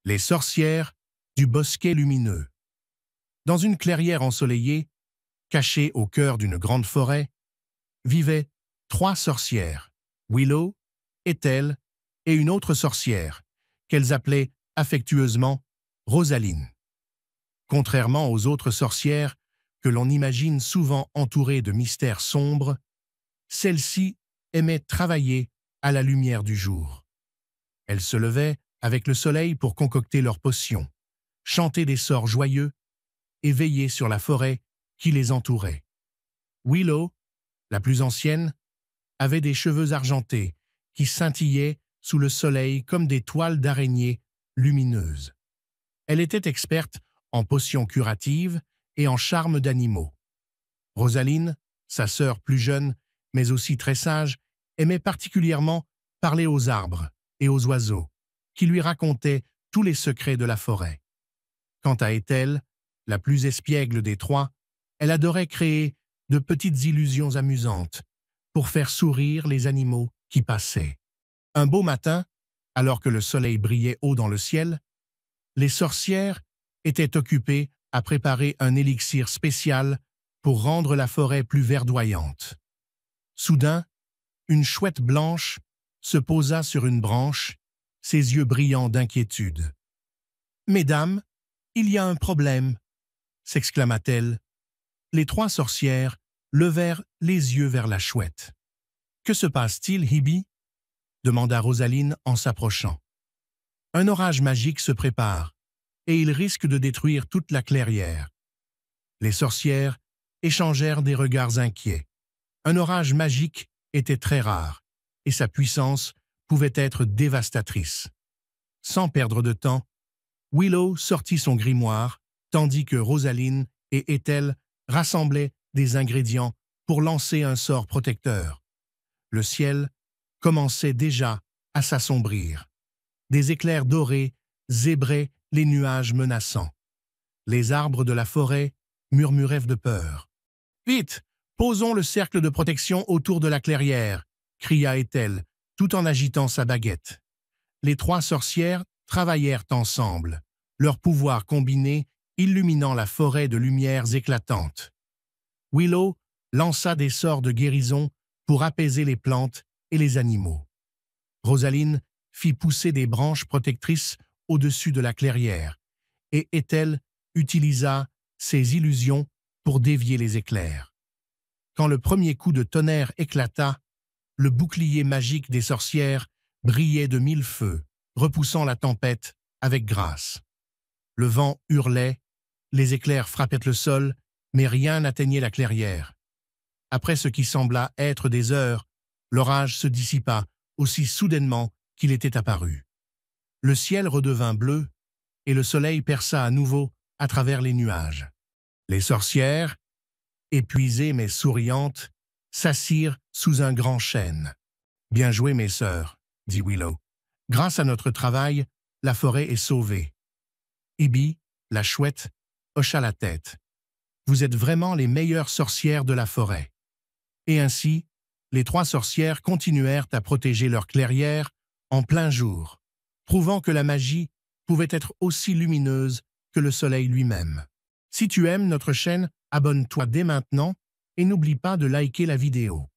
Les sorcières du bosquet lumineux. Dans une clairière ensoleillée, cachée au cœur d'une grande forêt, vivaient 3 sorcières, Willow, Ethel et une autre sorcière, qu'elles appelaient affectueusement Rosaline. Contrairement aux autres sorcières, que l'on imagine souvent entourées de mystères sombres, celles-ci aimaient travailler à la lumière du jour. Elles se levaient avec le soleil pour concocter leurs potions, chanter des sorts joyeux et veiller sur la forêt qui les entourait. Willow, la plus ancienne, avait des cheveux argentés qui scintillaient sous le soleil comme des toiles d'araignée lumineuses. Elle était experte en potions curatives et en charmes d'animaux. Rosaline, sa sœur plus jeune, mais aussi très sage, aimait particulièrement parler aux arbres et aux oiseaux, qui lui racontaient tous les secrets de la forêt. Quant à Ethel, la plus espiègle des 3, elle adorait créer de petites illusions amusantes pour faire sourire les animaux qui passaient. Un beau matin, alors que le soleil brillait haut dans le ciel, les sorcières étaient occupées à préparer un élixir spécial pour rendre la forêt plus verdoyante. Soudain, une chouette blanche se posa sur une branche, ses yeux brillants d'inquiétude. « Mesdames, il y a un problème !» s'exclama-t-elle. Les 3 sorcières levèrent les yeux vers la chouette. « Que se passe-t-il, Hebe ?» demanda Rosaline en s'approchant. « Un orage magique se prépare, et il risque de détruire toute la clairière. » Les sorcières échangèrent des regards inquiets. Un orage magique était très rare, et sa puissance pouvait être dévastatrice. Sans perdre de temps, Willow sortit son grimoire, tandis que Rosaline et Ethel rassemblaient des ingrédients pour lancer un sort protecteur. Le ciel commençait déjà à s'assombrir. Des éclairs dorés zébraient les nuages menaçants. Les arbres de la forêt murmuraient de peur. « Vite, posons le cercle de protection autour de la clairière !» cria Ethel, tout en agitant sa baguette. Les 3 sorcières travaillèrent ensemble, leurs pouvoirs combinés illuminant la forêt de lumières éclatantes. Willow lança des sorts de guérison pour apaiser les plantes et les animaux. Rosaline fit pousser des branches protectrices au-dessus de la clairière, et Ethel utilisa ses illusions pour dévier les éclairs. Quand le premier coup de tonnerre éclata, le bouclier magique des sorcières brillait de 1000 feux, repoussant la tempête avec grâce. Le vent hurlait, les éclairs frappaient le sol, mais rien n'atteignait la clairière. Après ce qui sembla être des heures, l'orage se dissipa aussi soudainement qu'il était apparu. Le ciel redevint bleu, et le soleil perça à nouveau à travers les nuages. Les sorcières, épuisées mais souriantes, s'assirent sous un grand chêne. « Bien joué, mes sœurs, » dit Willow. « Grâce à notre travail, la forêt est sauvée. » Hebe, la chouette, hocha la tête. « Vous êtes vraiment les meilleures sorcières de la forêt. » Et ainsi, les 3 sorcières continuèrent à protéger leur clairière en plein jour, prouvant que la magie pouvait être aussi lumineuse que le soleil lui-même. Si tu aimes notre chaîne, abonne-toi dès maintenant et n'oublie pas de liker la vidéo.